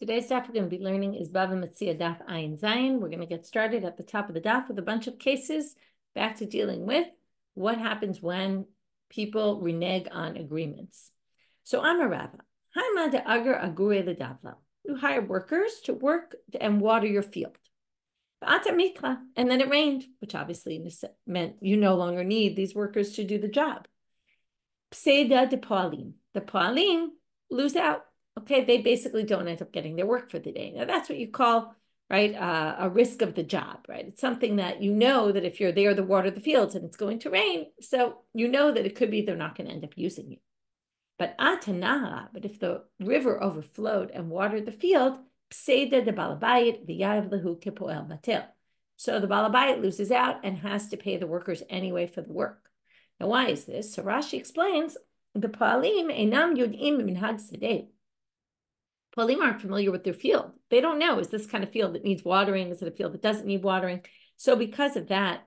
Today's daf we're going to be learning is Bava Metzia daf Ayin Zayin. We're going to get started at the top of the daf with a bunch of cases back to dealing with what happens when people renege on agreements. So I'm a rabbi. You hire workers to work and water your field. And then it rained, which obviously meant you no longer need these workers to do the job. The poalim lose out. Okay, they basically don't end up getting their work for the day. Now that's what you call, right, a risk of the job, right? It's something that you know that if you're there to water the fields and it's going to rain, so you know that it could be they're not going to end up using you. But if the river overflowed and watered the field, so the balabayit loses out and has to pay the workers anyway for the work. Now, why is this? So Rashi explains, the poalim einam yod'im minhag sadeh. Poalim aren't familiar with their field. They don't know, is this kind of field that needs watering? Is it a field that doesn't need watering? So because of that,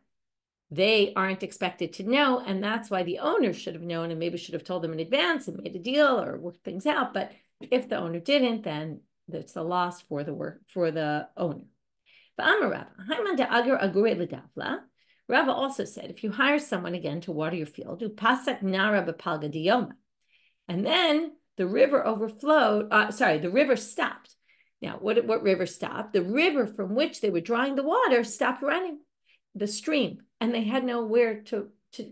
they aren't expected to know. And that's why the owner should have known and maybe should have told them in advance and made a deal or worked things out. But if the owner didn't, then it's a loss for the owner. Rava also said, if you hire someone again to water your field, and then the river overflowed, the river stopped. Now, what river stopped? The river from which they were drawing the water stopped running, the stream, and they had nowhere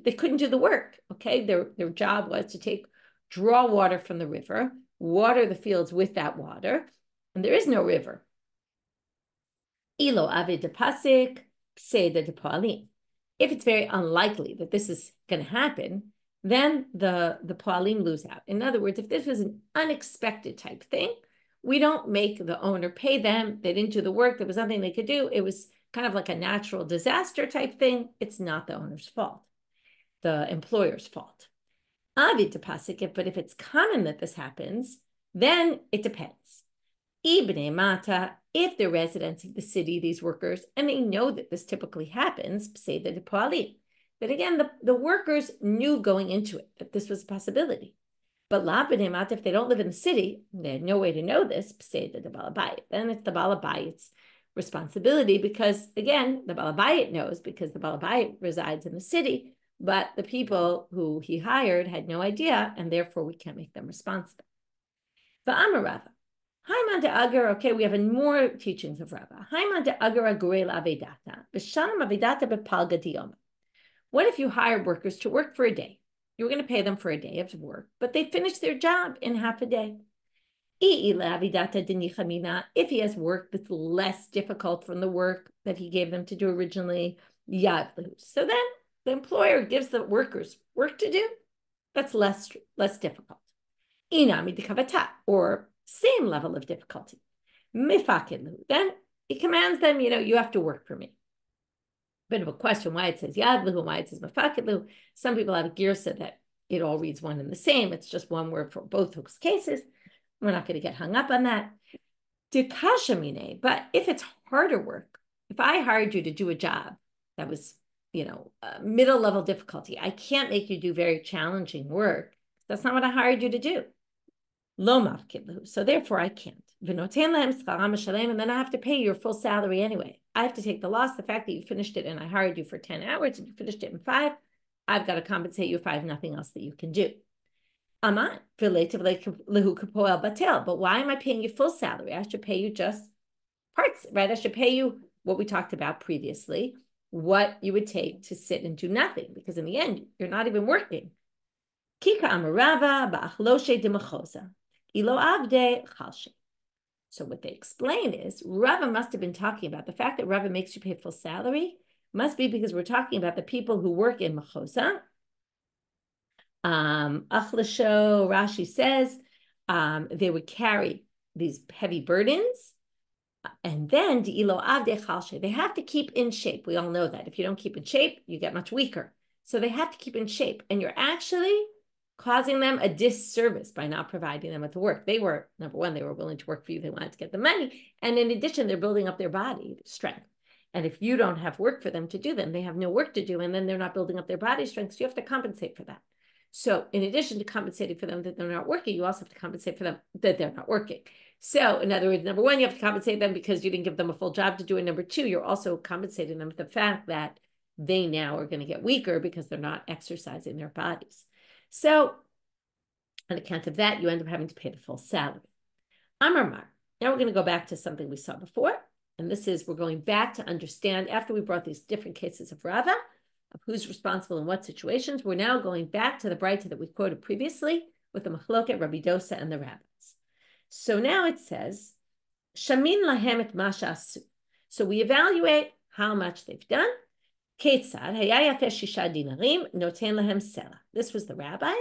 they couldn't do the work, okay? Their job was to draw water from the river, water the fields with that water, and there is no river. Ilo avid pasik, pseda de poalim. If it's very unlikely that this is going to happen, then the poalim lose out. In other words, if this was an unexpected type thing, we don't make the owner pay them. They didn't do the work. There was nothing they could do. It was kind of like a natural disaster type thing. It's not the owner's fault, the employer's fault. Avid pasik, but if it's common that this happens, then it depends. Ibne mata, if they're residents of the city, these workers, and they know that this typically happens, pseda de poalim. But again, the workers knew going into it that this was a possibility. But labinemat, if they don't live in the city, they had no way to know this, pseda de balabayit. Then it's the balabayit's responsibility because, again, the balabayit knows because the balabayit resides in the city, but the people who he hired had no idea, and therefore we can't make them responsible. Va'amarava. Haiman de agar, okay, we have more teachings of Rava. Haiman de agar agurel avedata. B'shalom avedata bepalga diyoma. What if you hire workers to work for a day? You're going to pay them for a day of work, but they finish their job in half a day. If he has work that's less difficult from the work that he gave them to do originally, so then the employer gives the workers work to do that's less difficult. Or same level of difficulty. Then he commands them, you have to work for me. Bit of a question why it says yadluhu, why it says mafakidlu. Some people have a girsa that it all reads one and the same. It's just one word for both those cases. We're not going to get hung up on that. Dekashamine, but if it's harder work, if I hired you to do a job that was, middle level difficulty, I can't make you do very challenging work. That's not what I hired you to do. Lo mafkidlu, so therefore I can't. And then I have to pay your full salary anyway. I have to take the loss, the fact that you finished it and I hired you for 10 hours and you finished it in 5. I've got to compensate you if I have nothing else that you can do. But why am I paying you full salary? I should pay you just parts, right? I should pay you what we talked about previously, what you would take to sit and do nothing, because in the end, you're not even working. Kika amarava ba'achloshe de ilo avde chalshe. So what they explain is Rava must have been talking about the fact that Rava makes you pay full salary must be because we're talking about the people who work in machosa. Achlasho, Rashi says, they would carry these heavy burdens. And then di'ilo avde chalshe, they have to keep in shape. We all know that. If you don't keep in shape, you get much weaker. So they have to keep in shape. And you're actually causing them a disservice by not providing them with the work. They were, number one, they were willing to work for you. They wanted to get the money. And in addition, they're building up their body strength. And if you don't have work for them to do, then they have no work to do. And then they're not building up their body strength. So you have to compensate for that. So in addition to compensating for them that they're not working, you also have to compensate for them that they're not working. So in other words, number one, you have to compensate them because you didn't give them a full job to do. And number two, you're also compensating them with the fact that they now are going to get weaker because they're not exercising their bodies. So on account of that, you end up having to pay the full salary. Amar Mar. Now we're going to go back to something we saw before. And this is, we're going back to understand, after we brought these different cases of Rava, of who's responsible in what situations, we're now going back to the braita that we quoted previously with the machloket, Rabbi Dosa, and the rabbis. So now it says, Shamin lahem et masha asu. So we evaluate how much they've done. Ketzad hayaya shisha dinarim noten lahem sela. This was the rabbis.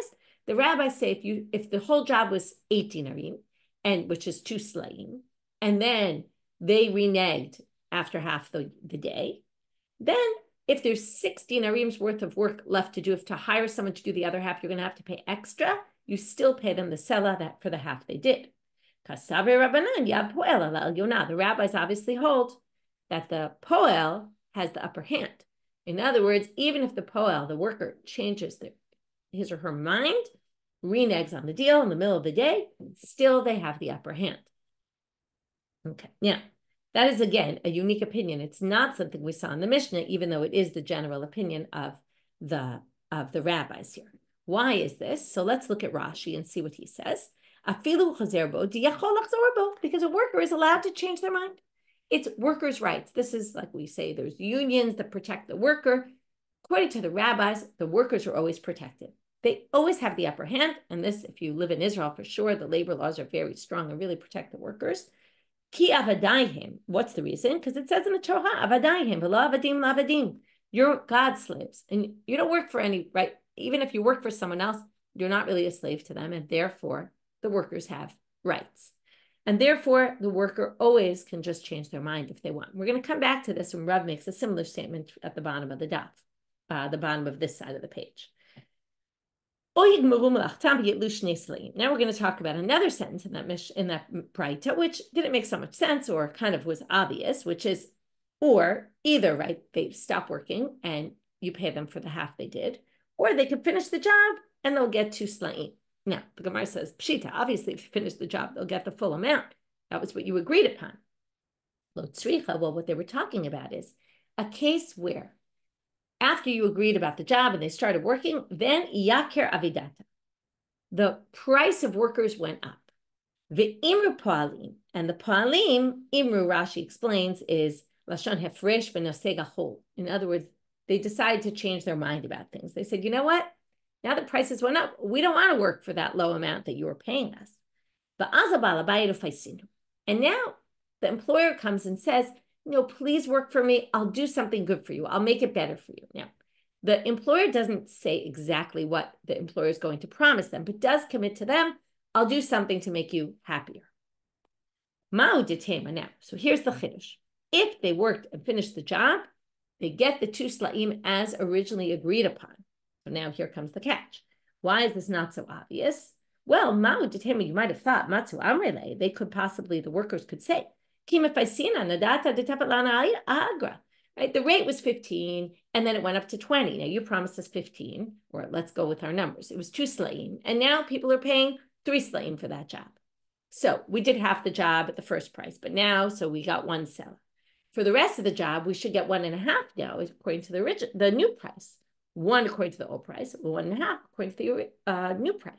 The rabbis say if the whole job was 8 dinarim, and which is 2 slaying, and then they reneged after half the day, then if there's 6 dinarim's worth of work left to do, if to hire someone to do the other half, you're going to have to pay extra, you still pay them the sela that for the half they did. The rabbis obviously hold that the poel has the upper hand. In other words, even if the poel, the worker, changes his or her mind, reneges on the deal in the middle of the day, still they have the upper hand. Okay, now that is again a unique opinion. It's not something we saw in the Mishnah, even though it is the general opinion of the rabbis here. Why is this? So let's look at Rashi and see what he says. Because a worker is allowed to change their mind. It's workers' rights. This is like we say, there's unions that protect the worker. According to the rabbis, the workers are always protected. They always have the upper hand. And this, if you live in Israel, for sure, the labor laws are very strong and really protect the workers. Ki avadayim. What's the reason? Because it says in the Torah, avadayim, v'lo avadim lavadim. You're God's slaves. And you don't work for any, right? Even if you work for someone else, you're not really a slave to them. And therefore, the workers have rights. And therefore, the worker always can just change their mind if they want. We're going to come back to this when Rav makes a similar statement at the bottom of the daf, the bottom of this side of the page. Now we're going to talk about another sentence in that braita, which didn't make so much sense or kind of was obvious, which is, or either, right, they stop working and you pay them for the half they did, or they could finish the job and they'll get 2 slaying. Now, the Gemara says, Pshita, obviously, if you finish the job, they'll get the full amount. That was what you agreed upon. Well, what they were talking about is a case where after you agreed about the job and they started working, then yaker avidata. The price of workers went up. Ve'imru poalim, and the poalim, imru, Rashi explains, is lashon hefresh v'nosega chol. In other words, they decided to change their mind about things. They said, you know what? Now that prices went up, we don't want to work for that low amount that you were paying us. And now the employer comes and says, please work for me. I'll do something good for you. I'll make it better for you. Now, the employer doesn't say exactly what the employer is going to promise them, but does commit to them, I'll do something to make you happier. Now, so here's the chiddush. If they worked and finished the job, they get the 2 slaim as originally agreed upon. So now here comes the catch. Why is this not so obvious? Well, you might have thought, Matsu Amrele, they could possibly, the workers could say, right? The rate was 15, and then it went up to 20. Now you promised us 15, or let's go with our numbers. It was 2 slayim, and now people are paying 3 slayim for that job. So we did half the job at the first price, but now, so we got 1 sela. For the rest of the job, we should get 1.5 now, according to the new price. 1 according to the old price, 1.5 according to the new price.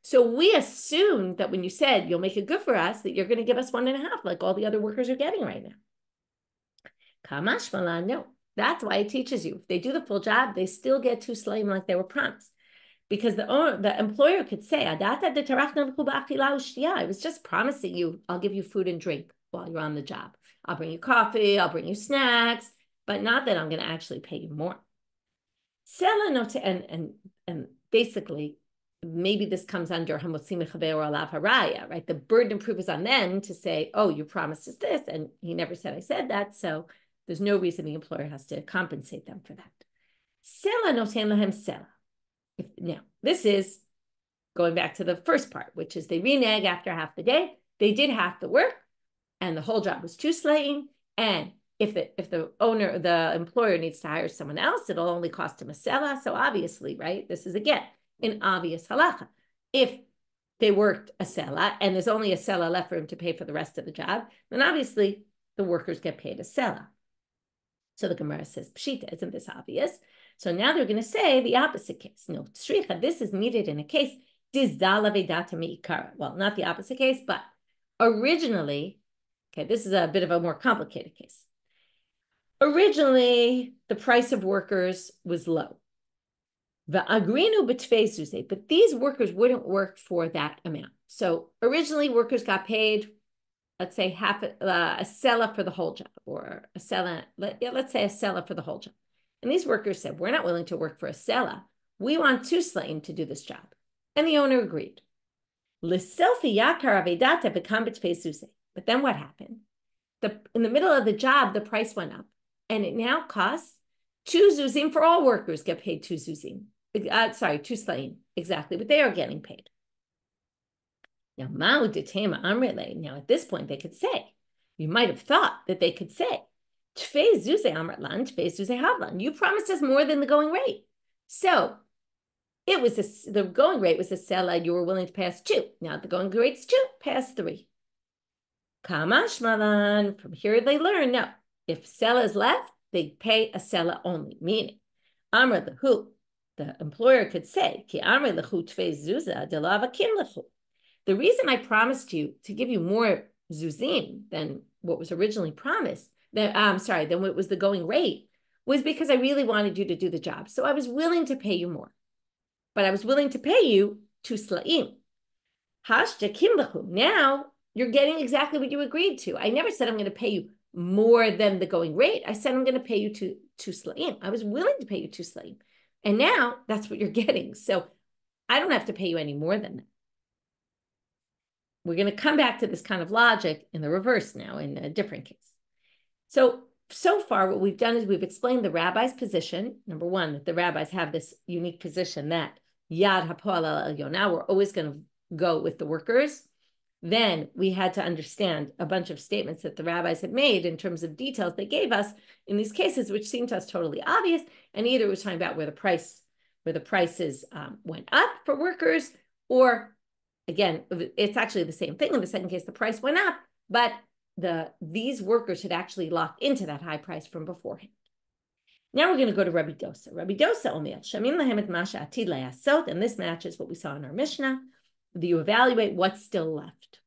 So we assumed that when you said you'll make it good for us, that you're going to give us 1.5, like all the other workers are getting right now. Kamash Malan, no. That's why it teaches you. If they do the full job, they still get 2 slayim like they were promised. Because the employer could say, I was just promising you, I'll give you food and drink while you're on the job. I'll bring you coffee, I'll bring you snacks, but not that I'm going to actually pay you more. And basically, maybe this comes under hamotzi mechaber or alav haraya, right? The burden of proof is on them to say, oh, you promised us this, and he never said I said that, so there's no reason the employer has to compensate them for that. Sela noten lahem sela. Now, this is going back to the first part, which is they renege after half the day. They did half the work, and the whole job was 2 slaying, and if the employer needs to hire someone else, it'll only cost him a sela. So obviously, right, this is again, an obvious halacha. If they worked a sela and there's only a sela left for him to pay for the rest of the job, then obviously the workers get paid a sela. So the Gemara says, Pshita, isn't this obvious? So now they're going to say the opposite case. No, Tzricha, this is needed in a case, Dizdala Vedata Meikara. Well, not the opposite case, but originally, okay, this is a bit of a more complicated case. Originally, the price of workers was low. But these workers wouldn't work for that amount. So originally, workers got paid, let's say half a sela for the whole job, or a sela, let's say a sela for the whole job. And these workers said, we're not willing to work for a sela. We want 2 slaim to do this job. And the owner agreed. But then what happened? In the middle of the job, the price went up. And it now costs 2 zuzim for all workers get paid 2 zuzim. 2 slaim, exactly, but they are getting paid. Now, now at this point, they could say, you might have thought that they could say, you promised us more than the going rate. So it was the going rate was a sela, you were willing to pass 2. Now the going rate's 2, pass 3. Kamash malan, from here they learn, no, if sela is left, they pay a sela only, meaning, Amr lehu, the employer could say, Ki Amr lehu tfei zuza de lava kim lehu. The reason I promised you to give you more zuzim than what was originally promised, than what was the going rate, was because I really wanted you to do the job. So I was willing to pay you more. But I was willing to pay you 2 slaim. Hashta kim lehu. Now you're getting exactly what you agreed to. I never said I'm going to pay you more than the going rate. I said I'm going to pay you 2 slaim. I was willing to pay you 2 slaim. And now that's what you're getting. So I don't have to pay you any more than that. We're going to come back to this kind of logic in the reverse now, in a different case. So far, what we've done is we've explained the rabbi's position. Number one, that the rabbis have this unique position that Yad HaPo'al al Elyon, we're always going to go with the workers. Then we had to understand a bunch of statements that the rabbis had made in terms of details they gave us in these cases, which seemed to us totally obvious. And either it was talking about where the prices went up for workers, or again, it's actually the same thing. In the second case, the price went up, but these workers had actually locked into that high price from beforehand. Now we're going to go to Rabbi Dosa. Rabbi Dosa Omer, Shamim lahem et masha atid layasot, and this matches what we saw in our Mishnah. You evaluate what's still left,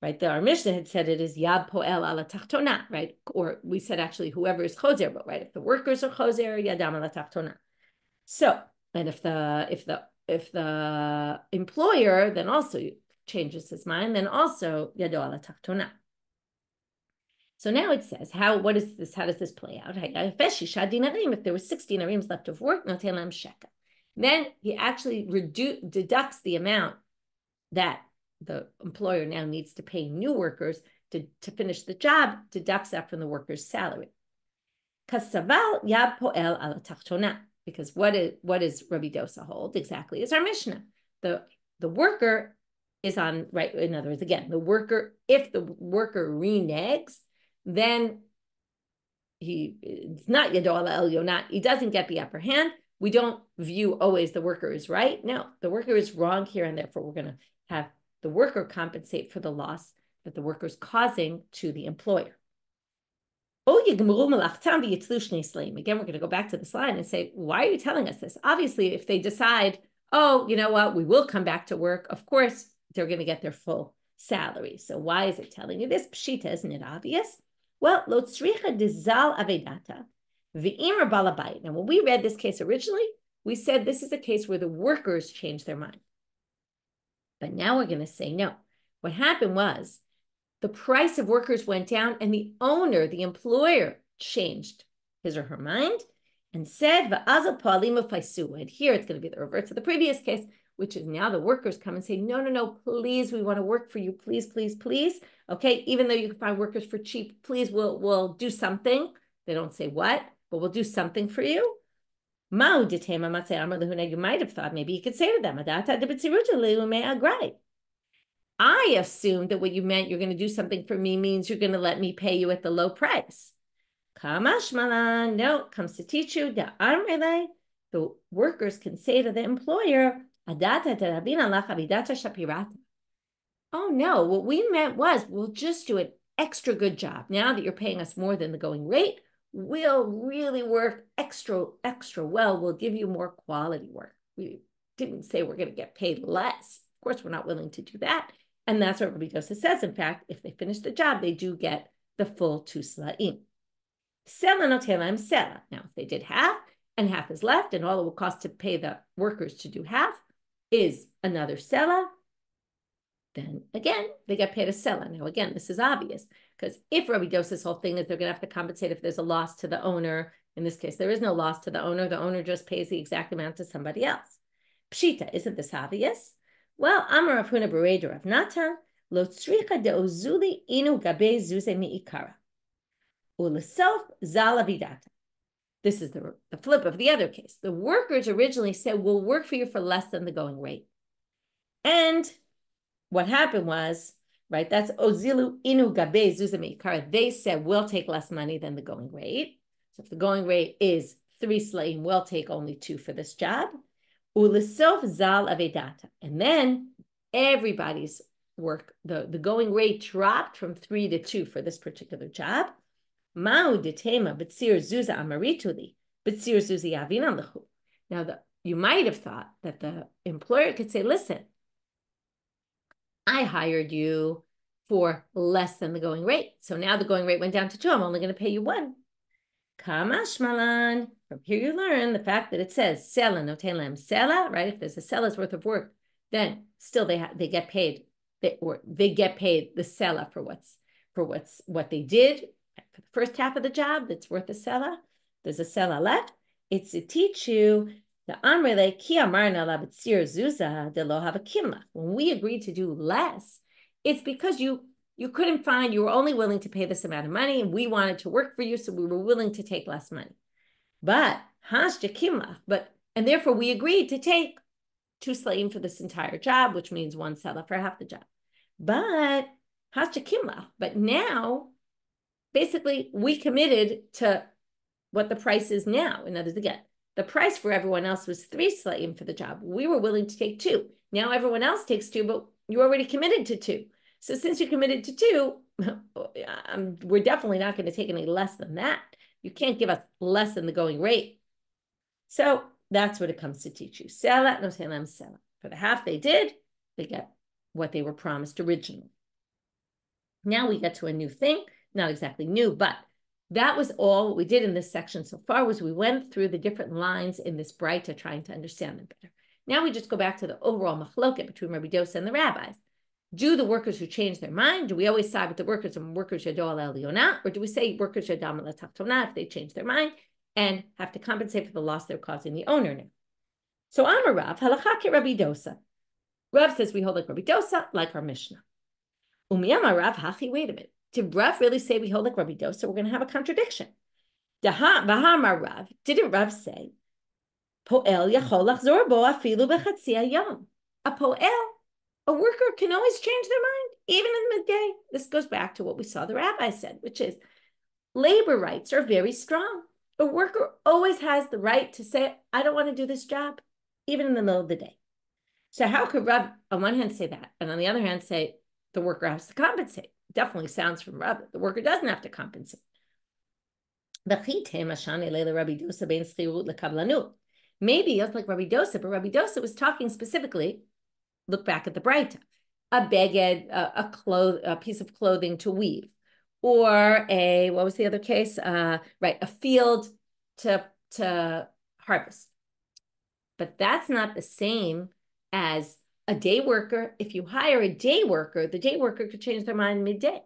right? Our Mishnah had said it is Yad Po'el ala Tachtona, right? Or we said actually whoever is Choser, but right, if the workers are Choser, Yadam ala Tachtona. So, and if the employer then also changes his mind, then also Yado ala Tachtona. So now it says, how does this play out? If there were 60 dinarim left of work, then he actually deducts the amount that the employer now needs to pay new workers to finish the job, deducts that from the worker's salary. Because what is Rabbi Dosa hold exactly is our Mishnah. The worker is on, right, in other words, again, if the worker reneges, then it's not Yado al Elyon, he doesn't get the upper hand. We don't view always the worker is right. No, the worker is wrong here, and therefore we're going to have the worker compensate for the loss that the worker is causing to the employer. Again, we're going to go back to this line and say, why are you telling us this? Obviously, if they decide, oh, you know what, we will come back to work, of course, they're going to get their full salary. So why is it telling you this? Pshita, isn't it obvious? Well, lo tzricha dizal avedata v'imar balabayit. Now, when we read this case originally, we said this is a case where the workers changed their mind. But now we're going to say no. What happened was the price of workers went down and the owner, the employer, changed his or her mind and said, and here it's going to be the reverse of the previous case, which is now the workers come and say, no, please, we want to work for you. Please, please, please. Okay, even though you can find workers for cheap, please, we'll do something. They don't say what, but we'll do something for you. You might have thought maybe you could say to them, I assumed that what you meant, you're going to do something for me, means you're going to let me pay you at the low price. No, comes to teach you, the workers can say to the employer, Oh no, what we meant was we'll just do an extra good job. Now that you're paying us more than the going rate, we'll really work extra well. We'll give you more quality work. We didn't say we're going to get paid less. Of course, we're not willing to do that. And that's what Rabbi Dosa says. In fact, if they finish the job, they do get the full 2 sla'im. Sela notelem sela. Now, if they did half and half is left, and all it will cost to pay the workers to do half is another sela, then again, they get paid a sela. Now, again, this is obvious because if Rabbi Dosa's whole thing is they're going to have to compensate if there's a loss to the owner, in this case, there is no loss to the owner just pays the exact amount to somebody else. Pshita, isn't this obvious? Well, Amar Rav Huna Bereder Rav Natan, lo tzricha de'ozuli inu gabe zuze mi'ikara. Ulesof zal avidata. This is the flip of the other case. The workers originally said, we'll work for you for less than the going rate. And what happened was, right, that's ozilu inu gabe zuze mi'ikara. They said, we'll take less money than the going rate. So if the going rate is 3 sla'im, we'll take only 2 for this job. Ulesof zal avedata. And then everybody's work, the going rate dropped from 3 to 2 for this particular job. Ma'u detema b'tzir zuza amarituli, b'tzir zuzi avinan lehu. Now, you might have thought that the employer could say, listen, I hired you for less than the going rate. So now the going rate went down to 2. I'm only going to pay you 1. Kamashmalan. From here you learn the fact that it says sela notelem sela, right? If there's a sela's worth of work, then still they get paid. They get paid the sela for what they did for the first half of the job. That's worth a sela. There's a sela left. It's to teach you the amrele ki amarna la b'tzir zuza de lo have a kimla. When we agreed to do less, it's because you couldn't find, you were only willing to pay this amount of money, and we wanted to work for you, so we were willing to take less money. But and therefore we agreed to take 2 sla'im for this entire job, which means 1 sela for half the job. But but now, basically, we committed to what the price is now. In other words, again, the price for everyone else was 3 sla'im for the job. We were willing to take 2. Now everyone else takes 2, but you already committed to 2. So since you committed to 2, we're definitely not going to take any less than that. You can't give us less than the going rate. So that's what it comes to teach you. Sela no telem sela. For the half they did, they get what they were promised originally. Now we get to a new thing. Not exactly new, but that was all what we did in this section so far was we went through the different lines in this braita trying to understand them better. Now we just go back to the overall machloket between Rabbi Dosa and the rabbis. Do the workers who change their mind, do we always side with the workers and workers yado al elionah, or do we say workers yadam al tachtonah if they change their mind and have to compensate for the loss they're causing the owner now? So Amar Rav, halakha ke Rabbi Dosa. Rav says we hold like Rabbi Dosa, like our Mishnah. Umiyama Rav hachi, wait a minute. Did Rav really say we hold like Rabbi Dosa? We're going to have a contradiction. V'hamar Rav, didn't Rav say, Po'el yachol lachzor bo afilu b'chatzi hayom? A po'el, a worker can always change their mind, even in midday. This goes back to what we saw the rabbi said, which is labor rights are very strong. A worker always has the right to say, I don't want to do this job, even in the middle of the day. So how could Rav, on one hand, say that, and on the other hand, say the worker has to compensate? Definitely sounds from Rav that the worker doesn't have to compensate. Maybe it's like Rabbi Dosa, but Rabbi Dosa was talking specifically, look back at the braita, a beged, a piece of clothing to weave, or what was the other case? Right, a field to harvest. But that's not the same as a day worker. If you hire a day worker, the day worker could change their mind midday.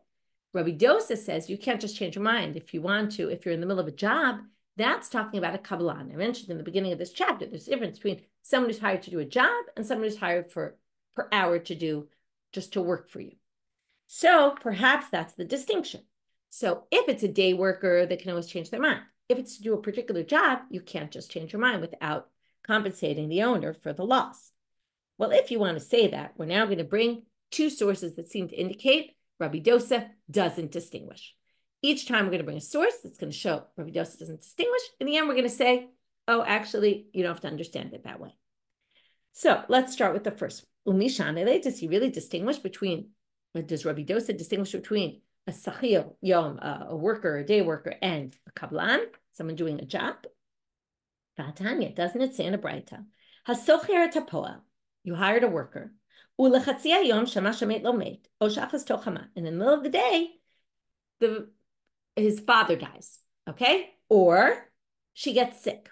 Rabbi Dosa says you can't just change your mind if you want to, if you're in the middle of a job. That's talking about a kabbalan. I mentioned in the beginning of this chapter, there's a difference between someone who's hired to do a job and someone who's hired per hour to do, just to work for you. So perhaps that's the distinction. So if it's a day worker, they can always change their mind. If it's to do a particular job, you can't just change your mind without compensating the owner for the loss. Well, if you want to say that, we're now going to bring 2 sources that seem to indicate Rabbi Dosa doesn't distinguish. Each time we're going to bring a source that's going to show Rabbi Dosa doesn't distinguish. In the end, we're going to say, oh, actually, you don't have to understand it that way. So let's start with the first. Does he really distinguish between, does Rabbi Dosa distinguish between a sachir, yom, a worker, a day worker, and a kablan, someone doing a job? Doesn't it say in a braita? Hasocher tapoel, you hired a worker. In the middle of the day, his father dies, okay? Or she gets sick,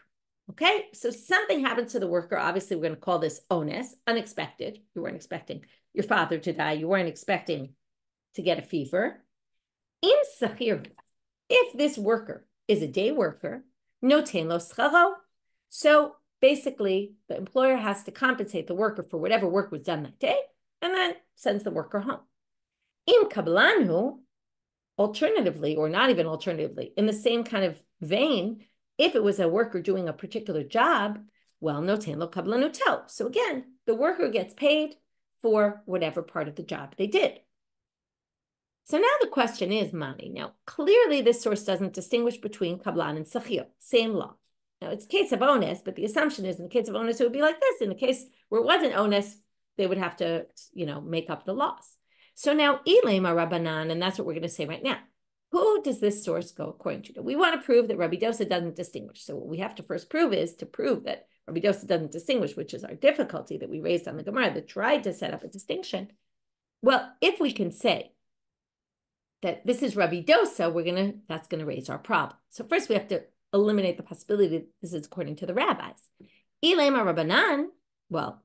okay? So something happens to the worker. Obviously, we're going to call this onus, unexpected. You weren't expecting your father to die. You weren't expecting to get a fever. In sachir, if this worker is a day worker, noten lo scharo. So basically, the employer has to compensate the worker for whatever work was done that day, and then sends the worker home. In kablanu, alternatively, or not even alternatively, in the same kind of vein, if it was a worker doing a particular job, well, noten lo kablanu tel. So again, the worker gets paid for whatever part of the job they did. So now the question is money. Now, clearly this source doesn't distinguish between kablan and sachir, same law. Now, it's a case of onus, but the assumption is in the case of onus, it would be like this. In the case where it wasn't onus, they would have to, make up the loss. So now, ilema rabbanan, and that's what we're going to say right now. Who does this source go according to? We want to prove that Rabbi Dosa doesn't distinguish. So what we have to first prove is to prove that Rabbi Dosa doesn't distinguish, which is our difficulty that we raised on the Gemara that tried to set up a distinction. Well, if we can say that this is Rabbi Dosa, that's going to raise our problem. So first we have to eliminate the possibility that this is according to the rabbis. Ilema rabbanan, well,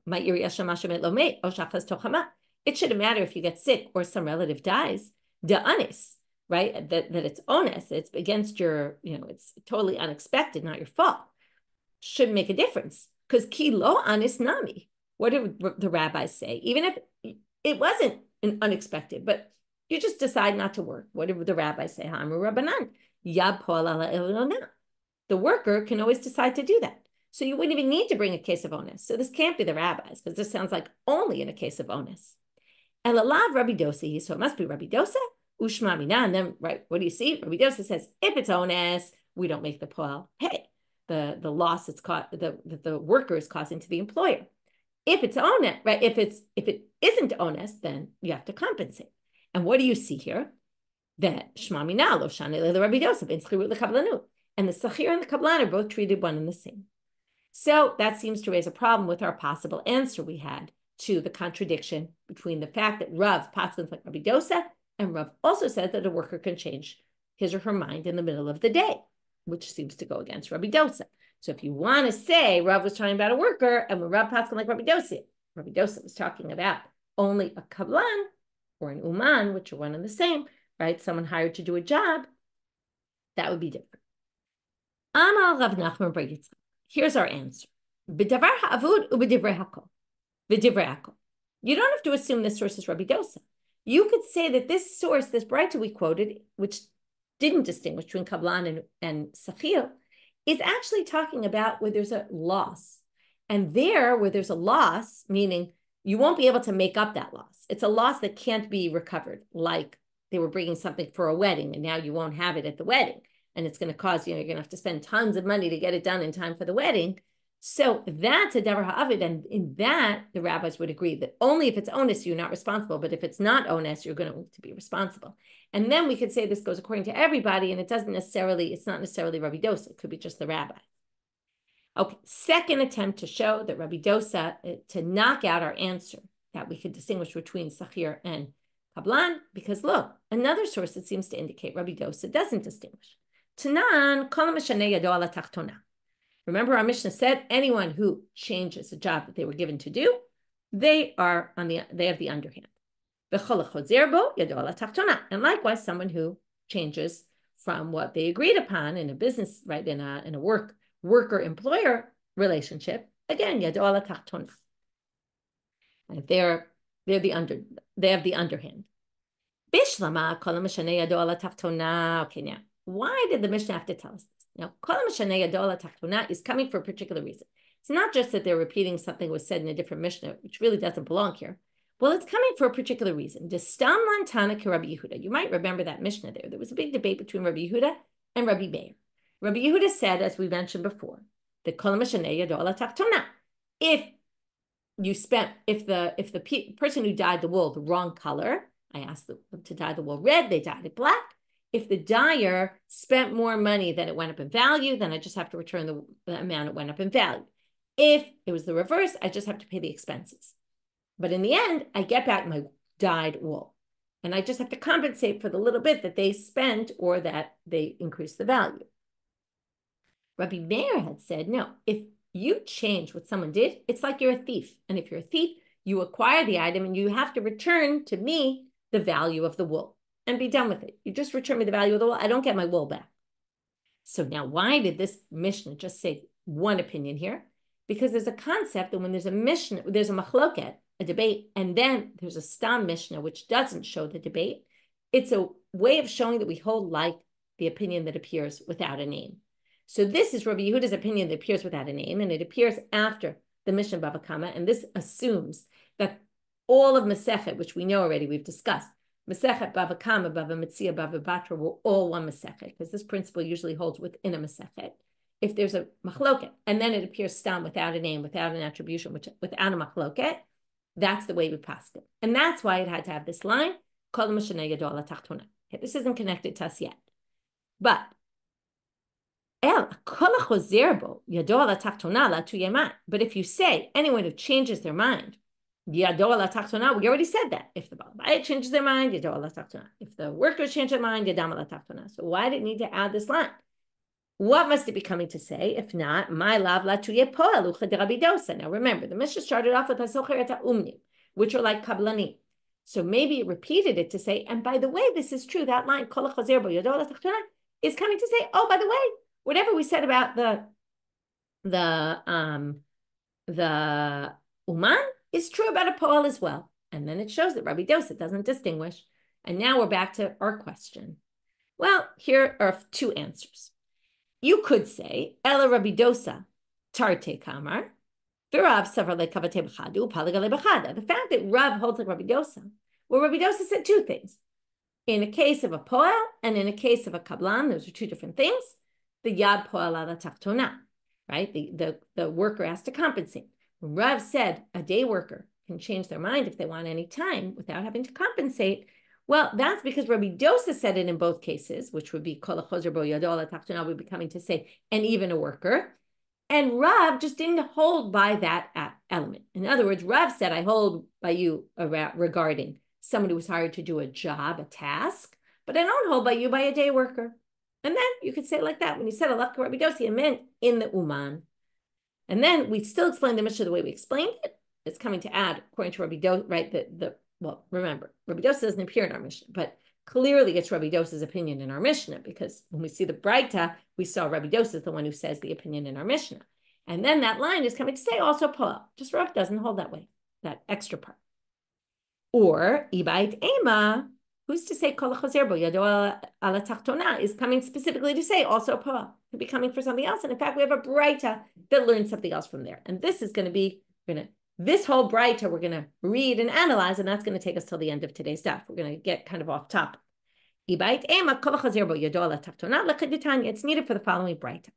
it shouldn't matter if you get sick or some relative dies. Da'anis, right? That it's onus, it's against your, it's totally unexpected, not your fault. Shouldn't make a difference because ki lo anis nami. What do the rabbis say? Even if it wasn't an unexpected, but you just decide not to work. What do the rabbis say? Ha'amru rabbanan. Yab po'al ala elona. The worker can always decide to do that. So you wouldn't even need to bring a case of onus. So this can't be the rabbis, because this sounds like only in a case of onus. And alav Rabbi Dosa, so it must be Rabbi Dosa, ushma mina, and then, right, what do you see? Rabbi Dosa says, if it's onus, we don't make the poel pay. The loss the worker is causing to the employer. If it's onus, right, if it isn't onus, then you have to compensate. And what do you see here? That shma mina lo shane le Rabbi Dosa, ben schirut lekablanut. And the sachir and the kablan are both treated one and the same. So that seems to raise a problem with our possible answer we had to the contradiction between the fact that Rav paskins like Rabbi Dosa, and Rav also says that a worker can change his or her mind in the middle of the day, which seems to go against Rabbi Dosa. So if you want to say Rav was talking about a worker, and when Rav paskins like Rabbi Dosa was talking about only a kablan or an uman, which are one and the same, right? Someone hired to do a job, that would be different. Amal Rav Nachman bar Yitzchak. Here's our answer. B'davar ha'avud u'b'divrei hakol. V'divrei hakol. You don't have to assume this source is Rabbi Dosa. You could say that this source, this braita we quoted, which didn't distinguish between kablan and sachir, is actually talking about where there's a loss. And there, where there's a loss, meaning you won't be able to make up that loss. It's a loss that can't be recovered, like they were bringing something for a wedding, and now you won't have it at the wedding. And it's going to cause, you're going to have to spend tons of money to get it done in time for the wedding. So that's a davar ha'avid. And in that, the rabbis would agree that only if it's onus, you're not responsible. But if it's not onus, you're going to be responsible. And then we could say this goes according to everybody, and it's not necessarily Rabbi Dosa. It could be just the rabbi. Okay, second attempt to show that Rabbi Dosa, to knock out our answer, that we could distinguish between sachir and kablan, because look, another source that seems to indicate Rabbi Dosa doesn't distinguish. Tanan, kol mishaneh yado ala tachtona. Remember, our Mishnah said anyone who changes a job that they were given to do, they have the underhand. V'chol hachozer bo yado ala tachtona. And likewise, someone who changes from what they agreed upon in a business, right, in a worker-employer relationship, again, yado ala tachtona. And they have the underhand. Bishlama kol mishaneh yado ala tachtona. Okay, now. Why did the Mishnah have to tell us this? Now, kol mishaneh yado ala tachtona is coming for a particular reason. It's not just that they're repeating something that was said in a different Mishnah, which really doesn't belong here. Well, it's coming for a particular reason. Destam lantana ke Rabbi Yehuda. You might remember that Mishnah there. There was a big debate between Rabbi Yehuda and Rabbi Meir. Rabbi Yehuda said, as we mentioned before, that kol mishaneh yado ala tachtona. If you spent, if the person who dyed the wool the wrong color, I asked them to dye the wool red, they dyed it black. If the dyer spent more money than it went up in value, then I just have to return the amount it went up in value. If it was the reverse, I just have to pay the expenses. But in the end, I get back my dyed wool. And I just have to compensate for the little bit that they spent or that they increased the value. Rabbi Meir had said, no, if you change what someone did, it's like you're a thief. And if you're a thief, you acquire the item and you have to return to me the value of the wool and be done with it. You just return me the value of the wool. I don't get my wool back. So now why did this Mishnah just say one opinion here? Because there's a concept that when there's a Mishnah, there's a machloket, a debate, and then there's a stam Mishnah, which doesn't show the debate. It's a way of showing that we hold like the opinion that appears without a name. So this is Rabbi Yehuda's opinion that appears without a name, and it appears after the Mishnah Bava Kama, and this assumes that all of Masechet, which we know already, we've discussed, Masechet, Bava Kama, Bava Metzia, Bava Batra were all one Masechet, because this principle usually holds within a Masechet. If there's a machloket, and then it appears stam without a name, without an attribution, without a machloket, that's the way we passed it. And that's why it had to have this line, Kol Mashane Yado Ala Tachtona. Okay, this isn't connected to us yet. But but if you say anyone who changes their mind, we already said that. If the Baal changes their mind, if the workers change their mind, so why did it need to add this line? What must it be coming to say? If not, my lav la tuye po'alucha de Rabbi Dosa. Now remember, the Mishnah started off with hasocher et ha'umnim, which are like kablanim. So maybe it repeated it to say, and by the way, this is true. That line, kol chazer bo yado la tachtona, is coming to say, oh, by the way, whatever we said about the uman is true about a poel as well. And then it shows that Rabbi Dosa doesn't distinguish. And now we're back to our question. Well, here are two answers. You could say, Ela Rabbi Dosa, tarte kamar, v'Rav savar lekavate b'chadu, paligale b'chada. The fact that Rav holds like Rabbi Dosa, well, Rabbi Dosa said two things. In a case of a poel and in a case of a kablan, those are two different things. The yad poel ala tachtona, right? The worker has to compensate. When Rav said a day worker can change their mind if they want any time without having to compensate, well, that's because Rabbi Dosa said it in both cases, which would be kol hachozer bo yado ala tachtona, would be coming to say, and even a worker. And Rav just didn't hold by that element. In other words, Rav said, I hold by you regarding someone who was hired to do a job, a task, but I don't hold by you by a day worker. And then you could say it like that. When he said Allah Rabbi Dosa, it meant in the Uman. And then we still explain the Mishnah the way we explained it. It's coming to add, according to Rabbi Dosa, right? Well, remember, Rabbi Dosa doesn't appear in our Mishnah, but clearly it's Rabbi Dosa's opinion in our Mishnah, because when we see the braita, we saw Rabbi Dosa is the one who says the opinion in our Mishnah. And then that line is coming to say also Poel. Just Rav doesn't hold that way, that extra part. Or Ibait Ema, who's to say Kol Chazer Bo Yado Ala Tachtona, is coming specifically to say also Poel. Could be coming for something else. And in fact, we have a braita that learns something else from there. And this is going to be, this whole braita we're going to read and analyze, and that's going to take us till the end of today's stuff. We're going to get kind of off topic. Ibait Ema Kol Chazer Bo Yado Ala Tachtona L'Chaditanya. It's needed for the following braita.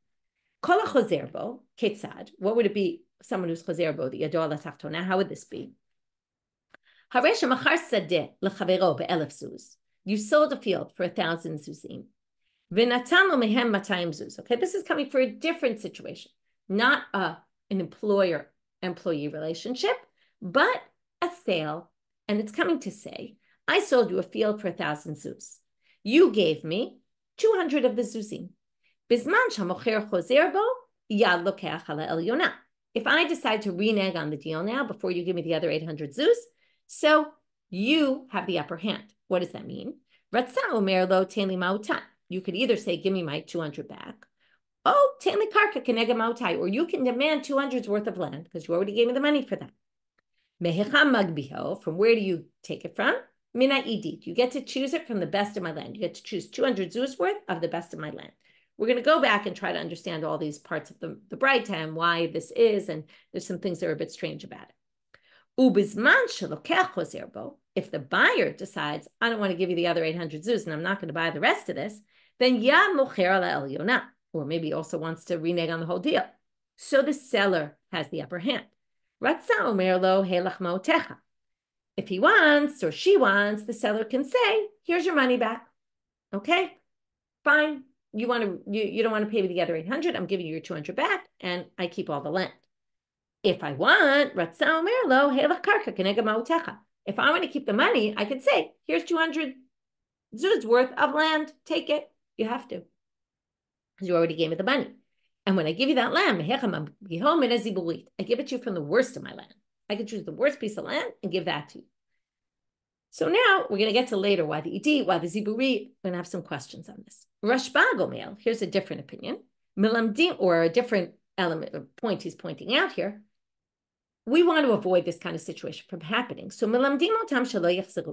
Kol Chazer Bo Ketzad. What would it be? Someone who's Chazer Bo the Yado Ala Tachtona. How would this be? You sold a field for 1,000 zuzim. Okay, this is coming for a different situation, not an employer-employee relationship, but a sale. And it's coming to say, I sold you a field for 1,000 zuz. You gave me 200 of the zuzim. If I decide to renege on the deal now, before you give me the other 800 zuz, so you have the upper hand. What does that mean? You could either say, give me my 200 back. Oh, or you can demand 200's worth of land because you already gave me the money for that. From where do you take it from? You get to choose it from the best of my land. You get to choose 200 zuz worth of the best of my land. We're going to go back and try to understand all these parts of the braita and why this is, and there's some things that are a bit strange about it. If the buyer decides, I don't want to give you the other 800 zuz and I'm not going to buy the rest of this, then or maybe also wants to renege on the whole deal. So the seller has the upper hand. Ratza omer lo helach ma'otecha. If he wants or she wants, the seller can say, here's your money back. Okay, fine. You don't want to pay me the other 800. I'm giving you your 200 back, and I keep all the land. If I want, if I want to keep the money, I could say, here's 200 zuz worth of land. Take it. You have to, because you already gave me the money. And when I give you that land, I give it to you from the worst of my land. I could choose the worst piece of land and give that to you. So now we're going to get to later why the ed, why the ziburi. We're going to have some questions on this. Rashba Gomel, here's a different opinion. Milamdim, or a different element or point he's pointing out here. We want to avoid this kind of situation from happening. So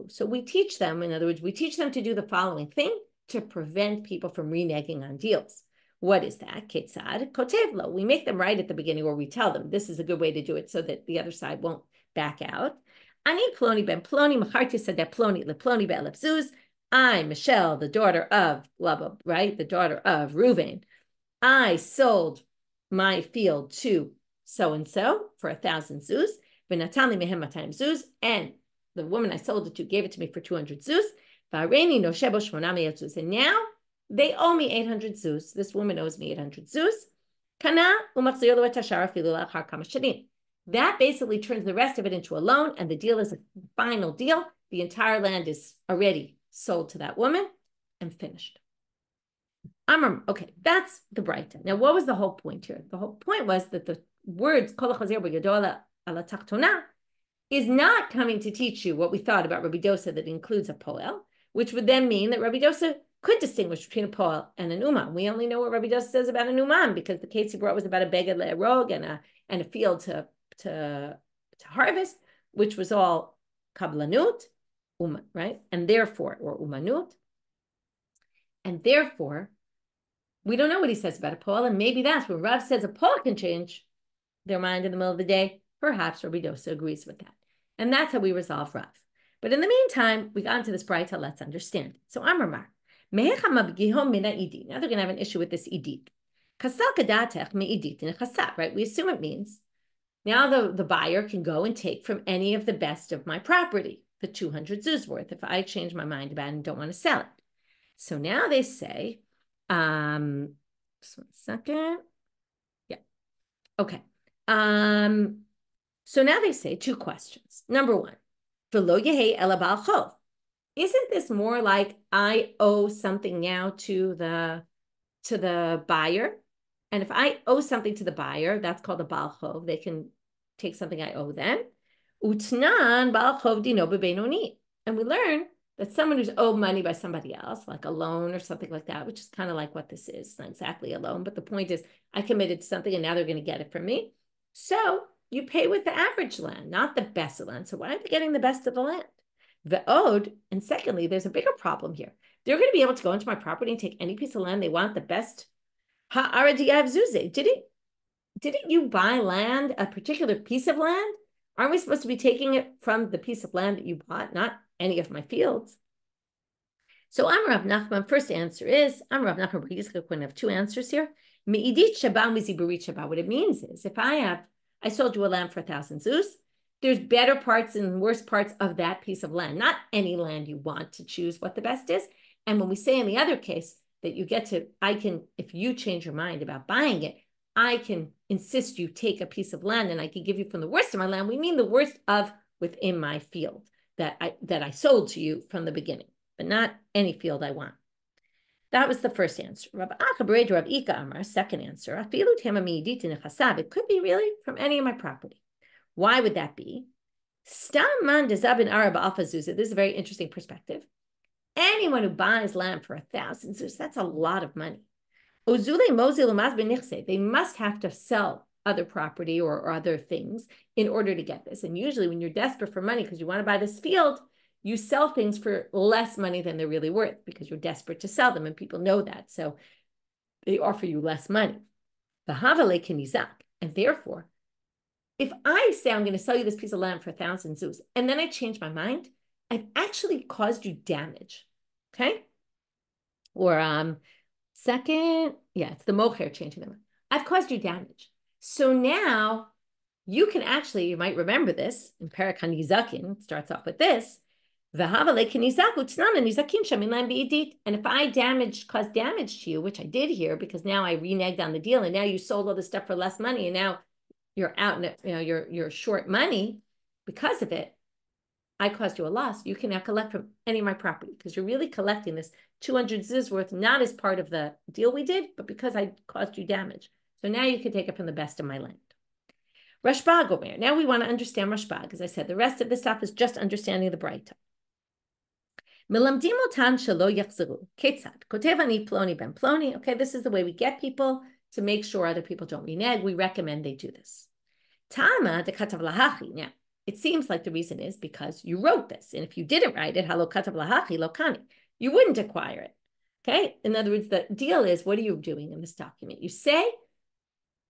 so we teach them, in other words, we teach them to do the following thing to prevent people from reneging on deals. What is that? Ketzad kotevlo. We make them right at the beginning, or we tell them this is a good way to do it so that the other side won't back out. Ani ploni ben ploni macharti sadeh ploni leploni be'elef zuz. I, Michelle, the daughter of blah blah, right? The daughter of Reuven. I sold my field to so-and-so for 1,000 zuz, v'natali mehem 200 zuz, and the woman I sold it to gave it to me for 200 zuz, v'areini noshebo 800 zuz, and now they owe me 800 zuz. This woman owes me 800 zuz. Kana u'machzir lo et hashar afilu la'achar kama shanim. That basically turns the rest of it into a loan, and the deal is a final deal. The entire land is already sold to that woman and finished. Okay, that's the braita. Now, what was the whole point here? The whole point was that the words kol chazer b'gadol ala tachtona is not coming to teach you what we thought about Rabbi Dosa, that includes a poel, which would then mean that Rabbi Dosa could distinguish between a poel and an uman. We only know what Rabbi Dosa says about an uman because the case he brought was about a beged le'erog and a field to harvest, which was all kablanut, right? And therefore, or umanut, and therefore, we don't know what he says about a poel, and maybe that's when Rav says a poel can change their mind in the middle of the day. Perhaps Rabbi Dosa agrees with that. And that's how we resolve Rav. But in the meantime, we got into this braita, let's understand it. So Amar, now they're going to have an issue with this idit. Right? We assume it means now the buyer can go and take from any of the best of my property, the 200 zuz worth, if I change my mind about it and don't want to sell it. So now they say, just 1 second. Yeah. Okay. So now they say 2 questions. Number 1, isn't this more like I owe something now to the buyer? And if I owe something to the buyer, that's called a bal chov. They can take something I owe them. Utnan bal chov dino b'beinoni. And we learn that someone who's owed money by somebody else, like a loan or something like that, which is kind of like what this is. It's not exactly a loan, but the point is I committed to something and now they're going to get it from me. So you pay with the average land, not the best of land. So why aren't they getting the best of the land? The owed, and secondly, there's a bigger problem here. They're going to be able to go into my property and take any piece of land they want, the best. Ha'aradiyav zuze. Didn't you buy land, a particular piece of land? Aren't we supposed to be taking it from the piece of land that you bought, not any of my fields? So Amar Rav Nachman, first answer is, Amar Rav Nachman, we're going to have 2 answers here. Me'idit shaba miziburit shaba. What it means is, if I sold you a land for 1,000 zuz, there's better parts and worse parts of that piece of land, not any land you want to choose what the best is. And when we say in the other case that you get to, if you change your mind about buying it, I can insist you take a piece of land and I can give you from the worst of my land. We mean the worst of within my field that I sold to you from the beginning, but not any field I want. That was the first answer. Rav Ika Amar, second answer. It could be really from any of my property. Why would that be? This is a very interesting perspective. Anyone who buys land for 1,000 zuz, that's a lot of money. They must have to sell other property or other things in order to get this. And usually when you're desperate for money because you want to buy this field, you sell things for less money than they're really worth because you're desperate to sell them and people know that. So they offer you less money. And therefore, if I say I'm going to sell you this piece of land for 1,000 zuz and then I change my mind, I've actually caused you damage. Okay? Or second, yeah, it's the mocher changing them. I've caused you damage. So now you can actually, you might remember this in Perek HaNizakin, starts off with this, and if I caused damage to you, which I did here, because now I reneged on the deal, and now you sold all the stuff for less money, and now you're out, you're short money because of it, I caused you a loss. You can now collect from any of my property, because you're really collecting this 200 zuz worth, not as part of the deal we did, but because I caused you damage. So now you can take it from the best of my land. Rashba Gomer. Now we want to understand Rashba. As I said, the rest of the stuff is just understanding the braita. Melamdim otan shelo yachzeru. Ketzad. Kotev ani ploni ben ploni. Okay, this is the way we get people to make sure other people don't renege. We recommend they do this. Tama de katav lahachi. Now, it seems like the reason is because you wrote this. And if you didn't write it, halo katav lahachi lo kani, you wouldn't acquire it. Okay? In other words, the deal is, what are you doing in this document? You say,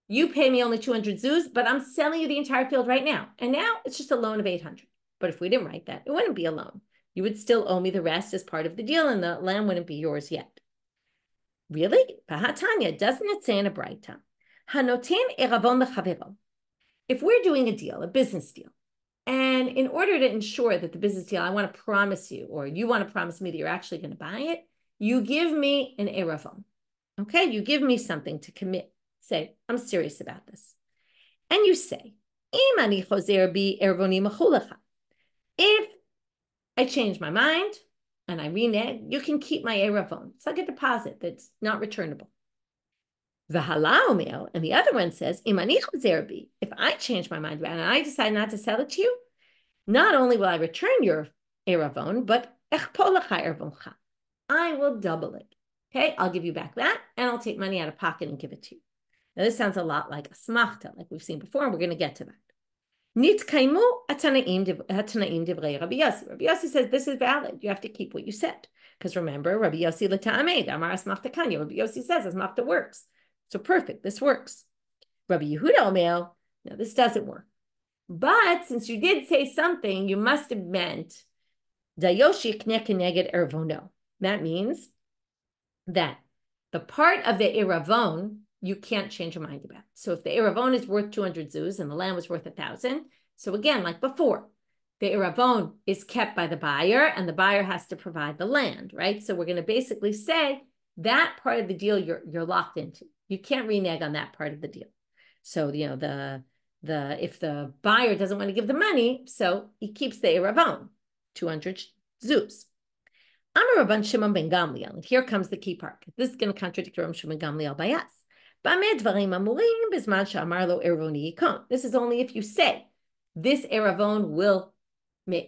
you pay me only 200 zuz, but I'm selling you the entire field right now. And now it's just a loan of 800. But if we didn't write that, it wouldn't be a loan. You would still owe me the rest as part of the deal, and the land wouldn't be yours yet. Really? Pahatanya, doesn't it say in a braita? Hanotin eravon lechavero. If we're doing a deal, a business deal, and in order to ensure that the business deal, I want to promise you, or you want to promise me that you're actually going to buy it, you give me an eravon. Okay? You give me something to commit. Say, I'm serious about this. And you say, if I change my mind and I renege, you can keep my eravon. It's like a deposit that's not returnable. And the other one says, if I change my mind and I decide not to sell it to you, not only will I return your eravon, but I will double it. Okay, I'll give you back that, and I'll take money out of pocket and give it to you. Now, this sounds a lot like a smachta, like we've seen before, and we're going to get to that. Nitkaimu atanaim divrei Rabbi Yossi. Rabbi Yossi says this is valid. You have to keep what you said. Because remember, Rabbi Yossi l'ta'amed, amar asmachta kanya. Rabbi Yossi says asmachta works. So perfect, this works. Rabbi Yehuda omer, no, this doesn't work. But since you did say something, you must have meant dayoshi kne keneged ervono. That means that the part of the eravon you can't change your mind about. So if the eravon is worth 200 zuz and the land was worth 1,000, so again, like before, the eravon is kept by the buyer and the buyer has to provide the land, right? So we're going to basically say that part of the deal you're locked into. You can't renege on that part of the deal. So if the buyer doesn't want to give the money, so he keeps the eravon, 200 zuz. Amar Rabban Shimon ben Gamliel, and here comes the key part. This is going to contradict Rabban Shimon ben Gamliel by us. This is only if you say this eravon will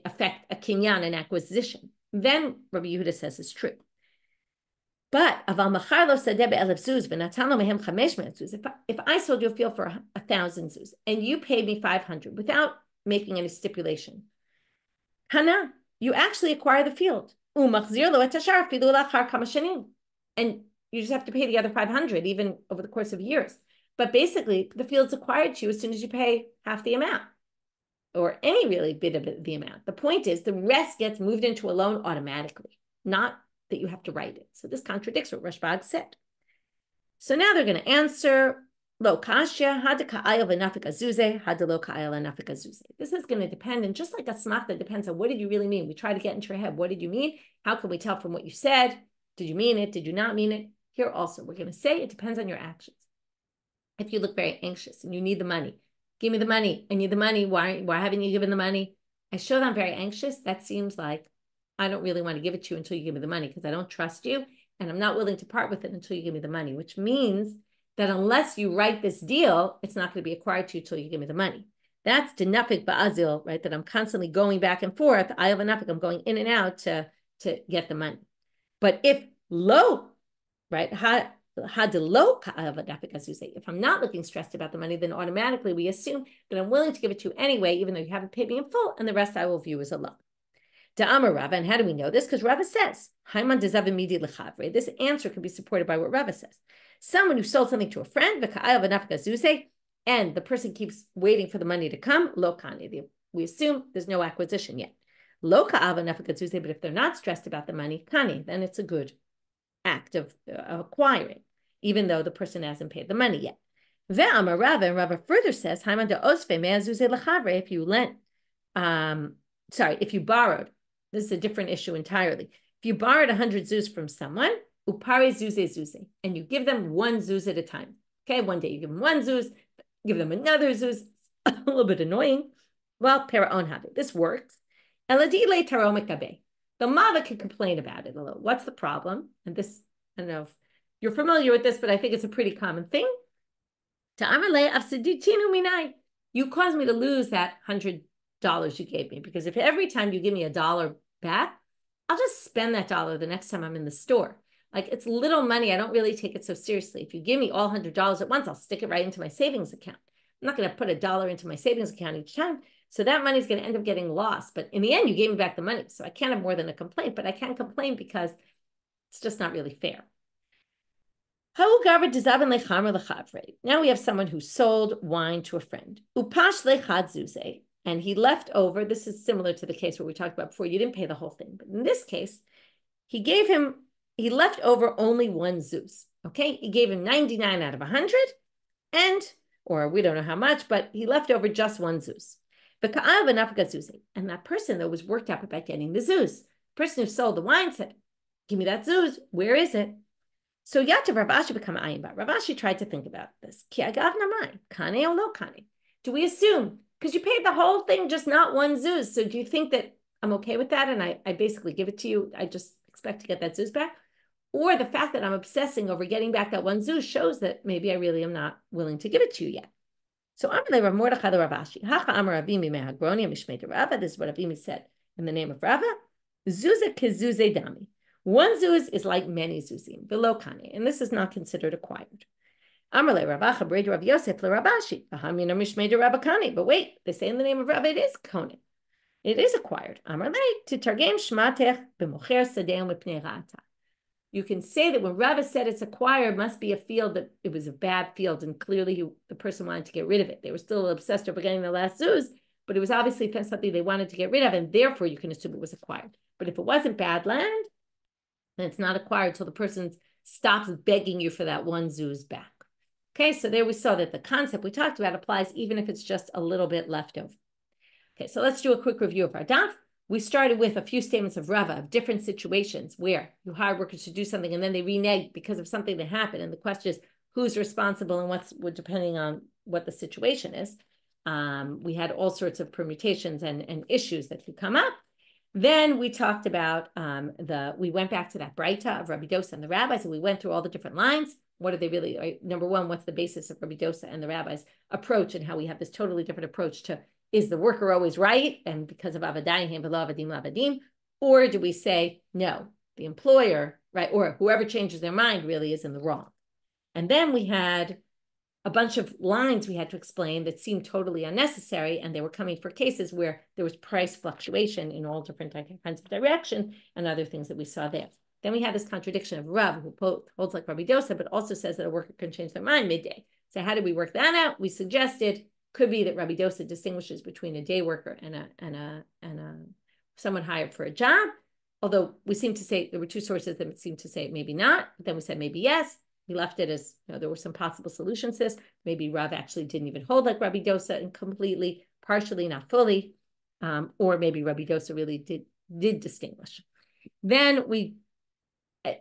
affect a kinyan, an acquisition. Then Rabbi Yehuda says it's true. But if I sold you a field for 1,000 zuz and you paid me 500 without making any stipulation, Hana, you actually acquire the field. And you just have to pay the other 500 even over the course of years. But basically, the field's acquired to you as soon as you pay half the amount, or any really bit of the amount. The point is, the rest gets moved into a loan automatically, not that you have to write it. So this contradicts what Rashbag said. So now they're going to answer, lo kashya, had ka'ayel v'nafik azuze, had lo ka'ayel v'nafik azuze. This is going to depend, and just like a smachta depends on what did you really mean. We try to get into your head. What did you mean? How can we tell from what you said? Did you mean it? Did you not mean it? Here also, we're going to say it depends on your actions. If you look very anxious and you need the money, give me the money. I need the money. Why haven't you given the money? I show that I'm very anxious. That seems like I don't really want to give it to you until you give me the money because I don't trust you and I'm not willing to part with it until you give me the money, which means that unless you write this deal, it's not going to be acquired to you until you give me the money. That's denafik ba'azil, right? That I'm constantly going back and forth. I have a nafik. I'm going in and out to get the money. But if low, right? If I'm not looking stressed about the money, then automatically we assume that I'm willing to give it to you anyway, even though you haven't paid me in full, and the rest I will view as a loan. Da'amar Rava, and how do we know this? Because Rava says, this answer can be supported by what Rava says. Someone who sold something to a friend, and the person keeps waiting for the money to come, we assume there's no acquisition yet. But if they're not stressed about the money, then it's a good act of acquiring, even though the person hasn't paid the money yet. Ve'amar Rava, and Rava further says, if you lent, if you borrowed, this is a different issue entirely. If you borrowed 100 zuz from someone, upare zuze, and you give them one zuz at a time. Okay, one day you give them one zuz, give them another zuz, a little bit annoying. Well, Peraon have it. This works. Eladile taromikabe. The Mava can complain about it a little. What's the problem? And this, I don't know if you're familiar with this, but I think it's a pretty common thing. You caused me to lose that $100 you gave me, because if every time you give me $1 back, I'll just spend that dollar the next time I'm in the store. Like, it's little money. I don't really take it so seriously. If you give me all $100 at once, I'll stick it right into my savings account. I'm not going to put $1 into my savings account each time. So that money is going to end up getting lost. But in the end, you gave me back the money. So I can't have more than a complaint, but I can't complain because it's just not really fair. Now we have someone who sold wine to a friend. And he left over. This is similar to the case where we talked about before. You didn't pay the whole thing. But in this case, he left over only one zuz. Okay. He gave him 99 out of 100. Or we don't know how much, but he left over just one zuz. And that person, though, was worked up about getting the zuz. The person who sold the wine said, give me that zuz. Where is it? So Yatav Ravashi become ayin ba. Ravashi tried to think about this. Ki agav namai, kane or lo kane. Do we assume, because you paid the whole thing, just not one zuz, so do you think that I'm okay with that and I basically give it to you, I just expect to get that zuz back? Or the fact that I'm obsessing over getting back that one zuz shows that maybe I really am not willing to give it to you yet. So Amalei Rav Mordechai the Ravashi, Hacha Amar Avimi meHagroni Mishmei Rava. This is what Avimi said in the name of Rava. Zuza kezuze dami. One zuz is like many zuzim, below kane, and this is not considered acquired. Amalei Ravacha Braita Rav Yosef le Ravashi. V'hamina Mishmei Rava kane. But wait, they say in the name of Rava it is kone. It is acquired. Amalei to targem shmatech b'mocher sadeh mipnei ra'ata. You can say that when Rava said it's acquired, must be a field that it was a bad field, and clearly the person wanted to get rid of it. They were still obsessed over getting the last zuz, but it was obviously something they wanted to get rid of, and therefore you can assume it was acquired. But if it wasn't bad land, then it's not acquired until the person stops begging you for that one zuz back. Okay, so there we saw that the concept we talked about applies even if it's just a little bit left over. Okay, so let's do a quick review of our daf. We started with a few statements of Rava of different situations where you hire workers to do something and then they renege because of something that happened. And the question is who's responsible and what's depending on what the situation is. We had all sorts of permutations and issues that could come up. Then we talked about we went back to that braita of Rabbi Dosa and the rabbis, and we went through all the different lines. What are they really? Right? Number one, what's the basis of Rabbi Dosa and the rabbis' approach, and how we have this totally different approach to, is the worker always right? And because of avadayim below avadim lavadim, or do we say, no, the employer, right, or whoever changes their mind really is in the wrong? And then we had a bunch of lines we had to explain that seemed totally unnecessary, and they were coming for cases where there was price fluctuation in all different kinds of directions and other things that we saw there. Then we had this contradiction of Rav, who holds like Rabbi Dosa, but also says that a worker can change their mind midday. So how did we work that out? We suggested could be that Rabbi Dosa distinguishes between a day worker and someone hired for a job. Although we seem to say there were two sources that seemed to say maybe not, but then we said maybe yes. We left it as, there were some possible solutions to this. Maybe Rav actually didn't even hold like Rabbi Dosa and completely, partially, not fully, or maybe Rabbi Dosa really did distinguish. Then we,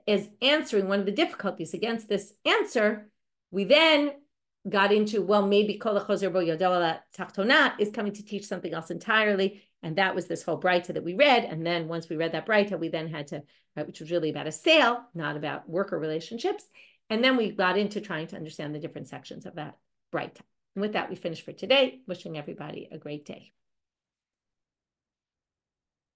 as answering one of the difficulties against this answer, we then got into, well, maybe Kol HaChozer Bo Yado Ala Tachtona is coming to teach something else entirely. And that was this whole braita that we read. And then once we read that braita, we then had to, which was really about a sale, not about worker relationships. And then we got into trying to understand the different sections of that braita. And with that, we finish for today. Wishing everybody a great day.